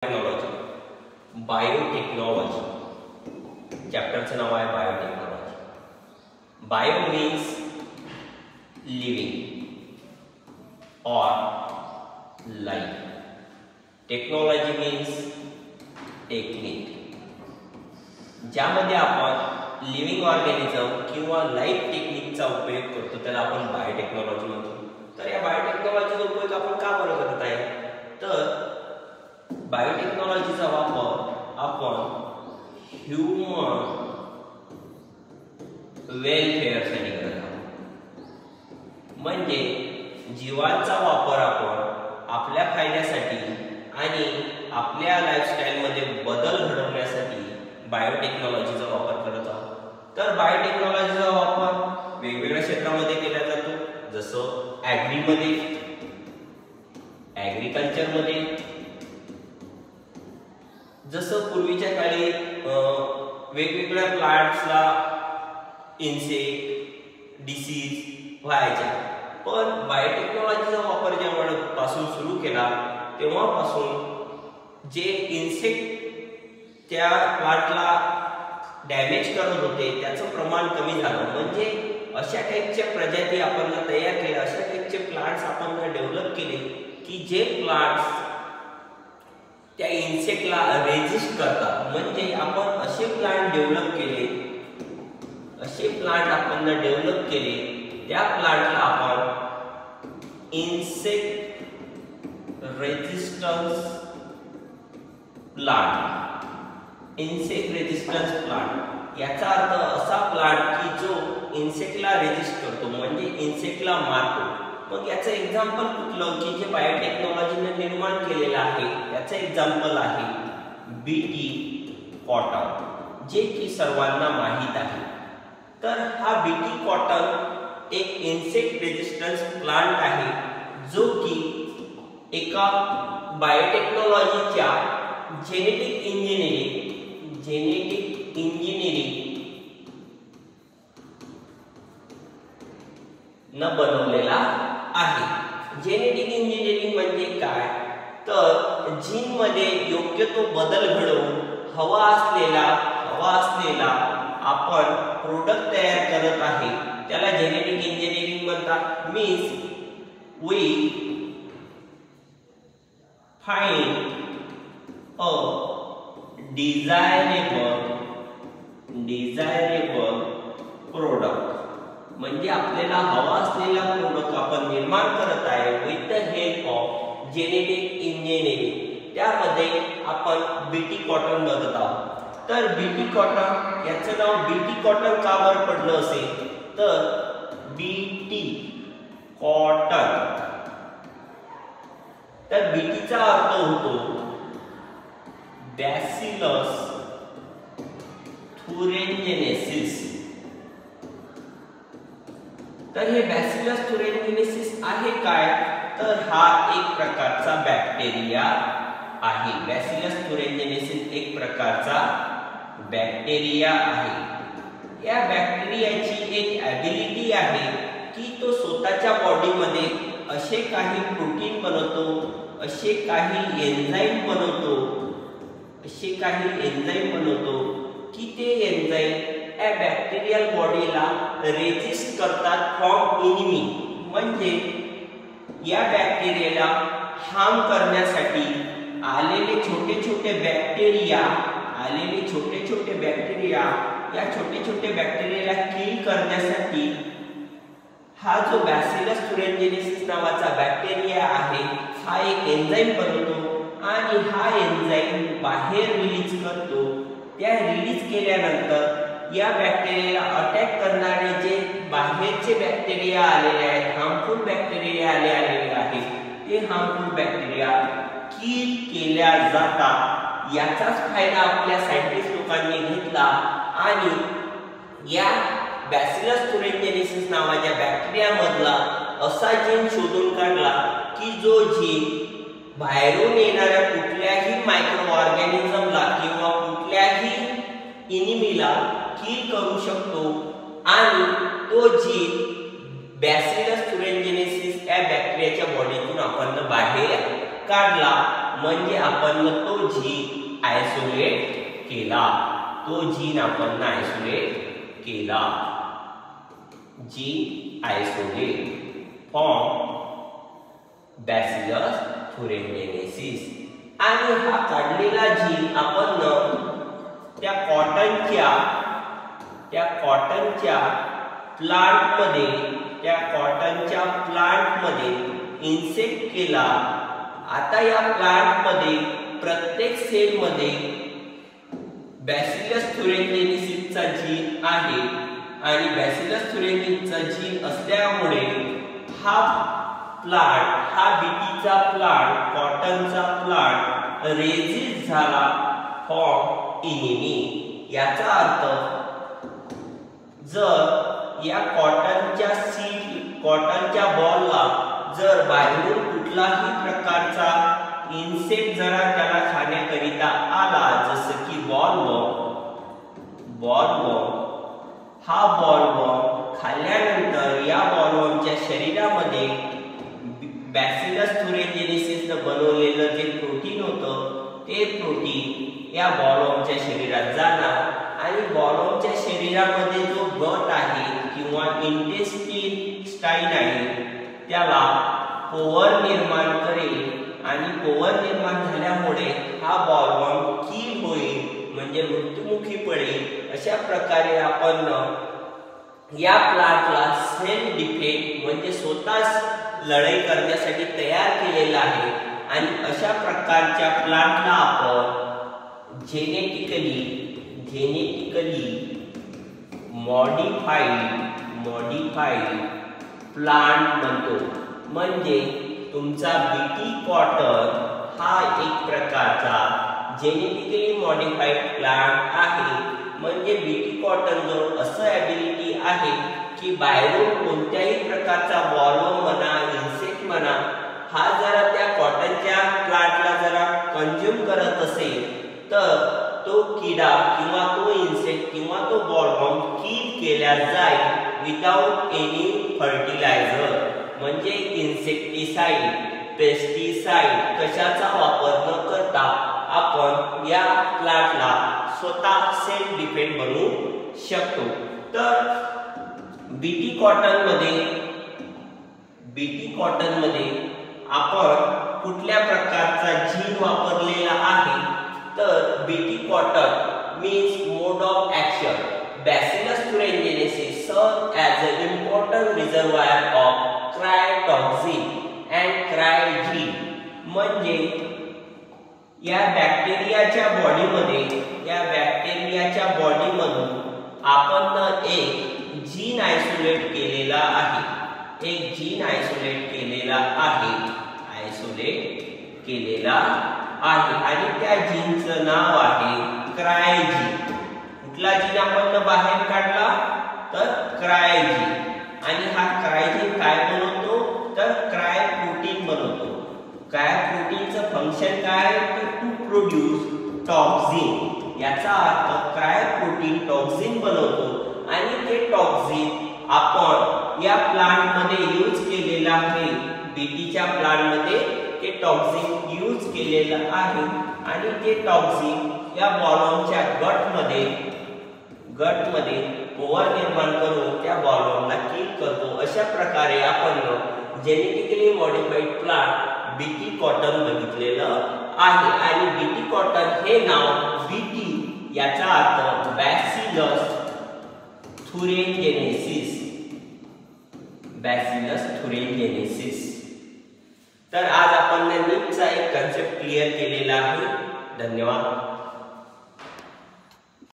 Technology biotechnology चॅप्टरचं नाव आहे biotechnology. Bio means living और life. Technology means technique. ज्यामध्ये आपण लिव्हिंग ऑर्गॅनिझम किंवा लाईफ टेक्निकचा उपयोग करतो त्याला आपण बायोटेक्नॉलॉजी म्हणतो. तर या बायोटेक्नॉलॉजीचा उपयोग आपण का बरं करत आहे तर बायोटेक्नॉलॉजीचा वापर आपण ह्यूमन वेलफेअरसाठी करत आहोत. म्हणजे जीवांचा वापर आपण आपल्या फायद्यासाठी आणि आपल्या लाईफस्टाईलमध्ये बदल घडवण्यासाठी बायोटेक्नॉलॉजीचा वापर करत आहोत. तर बायोटेक्नॉलॉजीचा वापर वेगवेगळ्या क्षेत्रामध्ये केला जातो, जसं ॲग्रीमध्ये, ॲग्रिकल्चरमध्ये. जसं पूर्वीच्या काळी वेगवेगळ्या प्लांट्सला इन्सेक्ट डिसीज व्हायच्या, पण बायोटेक्नॉलॉजीचा वापर जेव्हापासून सुरू केला तेव्हापासून जे इन्सेक्ट त्या प्लांटला डॅमेज करत होते त्याचं प्रमाण कमी झालं. म्हणजे अशा टाईपच्या प्रजाती आपण तयार केल्या, अशा टाईपचे प्लांट्स आपण डेव्हलप केले की जे प्लांट्स त्या इन्सेक्टला रेजिस्ट करतात. म्हणजे आपण असे प्लांट डेव्हलप केले त्या प्लांटला आपण इन्सेक्ट रेजिस्टन्स प्लांट. याचा अर्थ असा प्लांट की जो इन्सेक्टला रेजिस्ट करतो, म्हणजे इन्सेक्टला मारतो. मग याचं एक्झाम्पल कुठलं की जे बायोटेक्नॉलॉजीने निर्माण केलेलं आहे याचं एक्झाम्पल आहे बीटी कॉटन, जे की सर्वांना माहीत आहे. तर हा बीटी कॉटन एक इन्सेक्ट रेजिस्टन्स प्लांट आहे जो की एका बायोटेक्नॉलॉजीच्या जेनेटिक इंजिनिअरिंग न बनवलेला आहे. जेनेटिक इंजिनिअरिंग म्हणजे काय तर जीन मध्ये योग्य तो बदल घडवून हवा असलेला आपण प्रोडक्ट तयार करत आहे त्याला जेनेटिक इंजिनिअरिंग म्हणतात. Means we find a desirable product. म्हणजे आपल्याला हवा असलेला प्रोडक्ट आपण निर्माण करत आहे with the help of genetic engineering. त्यामध्ये आपण बीटी कॉटन बघत आहोत. तर बीटी कॉटन याचं नाव बीटी कॉटन का बरं पडलं असेल तर बीटी कॉटन, तर बीटीचा अर्थ होतो बॅसिलस थुरिंजिनेसिस. तर हे बॅसिलस थुरिंजिनेसिस आहे काय तर हा एक प्रकारचा बॅक्टेरिया आहे. बॅसिलस थुरिंजिनेसिस एक प्रकारचा बॅक्टेरिया आहे. या बॅक्टेरियाची एक ॲबिलिटी आहे की तो स्वतःच्या बॉडीमध्ये असे काही प्रोटीन बनवतो, असे काही एन्झाईम बनवतो की ते एन्झाईम या बॅक्टेरियल बॉडीला रेजिस्ट करतात फ्रॉम एनिमी. म्हणजे या बॅक्टेरियाला हार्म करण्यासाठी आलेले छोटे छोटे बॅक्टेरिया या छोटे बॅक्टेरियाला किल करण्यासाठी हा जो बॅसिलस थुरिंजिनेसिस नावाचा बॅक्टेरिया आहे हा एक एन्झाईम बनवतो आणि हा एन्झाईम बाहेर रिलीज करतो. त्या रिलीज केल्यानंतर या बॅक्टेरियाला अटॅक करणारे जे बाहेरचे बॅक्टेरिया आलेले आहेत, हार्मफुल बॅक्टेरिया आलेले आहेत, ते हार्मफुल बॅक्टेरिया किल केल्या जातात. याचाच फायदा आपल्या सायंटिस्ट लोकांनी घेतला आणि या बॅसिलस थुरिंजिनेसिस नावाच्या बॅक्टेरिया मधला असा जीन शोधून काढला की जो जीन बाहेरून येणाऱ्या कुठल्याही मायक्रो ऑर्गॅनिझमला किंवा कुठल्याही एनिमीला किल करू शकतो. आणि तो जीन बॅसिलस थुरिंजिनेसिस या बॅक्टेरियाच्या बॉडीतून आपण बाहेर काढला. म्हणजे आपण तो जीन आयसोलेट केला, तो जीन आपण आयसोलेट केला, gene isolate from bacillus thuringiensis. आणि हा काढलेला जीन आपण त्या कॉटनच्या प्लांटमध्ये इन्सेक्ट केला। आता या प्लांटमध्ये प्रत्येक सेलमध्ये बॅसिलस थुरिनजेनेसिसचा जीन आहे आणि बॅसिलस थुरिनजेनेसिसचा जीन असल्यामुळे हा बीटीचा प्लांट, कॉटनचा प्लांट रेजिस्ट झाला फ्रॉम इनिमी। याचा अर्थ जर या कॉटनच्या बॉलला जर बाहेरून कुठलाही प्रकारचा इन्सेक्ट जरा त्याला खाण्याकरिता आला, जसं की बॉलवर्म, हा बॉलवर्म खाल्ल्यानंतर या बॉलवर्मच्या शरीरामध्ये बॅसिलस थुरिनजेनेसिसनं बनवलेलं जे प्रोटीन होतं ते प्रोटीन या बॉलवर्मच्या शरीरात जाणार आणि बॉलवर्मच्या शरीरामध्ये जो गट आहे किंवा इंटेस्टाईन आहे त्याला पोवर निर्माण करेल आणि पोवर निर्माण झाल्यामुळे हा बॉलवर्म किल होईल, म्हणजे मृत्युमुखी पडेल। अशा प्रकारे आपण या प्लांटला सेल्फ डिफेन्स म्हणजे स्वतःच लढाई करण्यासाठी तयार केलेला आहे आणि अशा प्रकारच्या प्लांटला आपण जेनेटिकली मॉडिफाईड प्लांट म्हणतो। म्हणजे तुमचा बीटी कॉटन हा एक प्रकारचा जेनेटिकली मॉडिफाईड प्लांट आहे। म्हणजे बीटी कॉटन जवळ असं ॲबिलिटी आहे की बाहेरून कोणत्याही प्रकारचा बॉलवर्म म्हणा, इन्सेक्ट म्हणा, हा जरा त्या कॉटनच्या प्लांटला जरा कंझ्युम करत असेल तर तो किडा किंवा तो इन्सेक्ट किंवा तो बॉलवर्म किल केला जाईल विदाउट एनी फर्टिलायझर। म्हणजे इन्सेक्टिसाइड, पेस्टिसाइड कशाचा वापर न करता आपण या प्लांटला स्वतः सेल्फ डिफेन्स बनवू शकतो। तर बीटी कॉटनमध्ये आपण कुठल्या प्रकारचा जीन वापरलेला आहे तर BT cotton means mode of action bacillus thuringiensis serve as a important reservoir of cry toxin and cry gene. म्हणजे या बॅक्टेरियाच्या बॉडीमधून आपण एक जीन आयसोलेट केलेला आहे आणि त्या जीनचं नाव आहे क्रायजीन। कुठला जीन आपण बाहेर काढला तर क्रायजीन। आणि हा क्रायजीन काय बनवतो तर क्राय प्रोटीन बनवतो। क्राय प्रोटीनचं फंक्शन काय तर टू प्रोड्यूस टॉक्सिन। याचा अर्थ क्राय प्रोटीन टॉक्सिन बनवतो आणि ते टॉक्सिन आपण या प्लांट मध्ये यूज केलेला आहे। बीटीच्या प्लांट मध्ये ते टॉक्सिन यूज केलेलं आहे आणि ते टॉक्सिन या बॉलवर्मच्या गटमध्ये पोवर निर्माण करून त्या बॉलवर्मला किल करतो। अशा प्रकारे आपण genetically modified plant BT cotton बघितलेलं आहे आणि बीटी कॉटन हे नाव बीटी याचा अर्थ बॅसिलस थुरिनजेनेसिस। तर आज आपण नीटचा एक कन्सेप्ट क्लिअर केलेला आहे। धन्यवाद।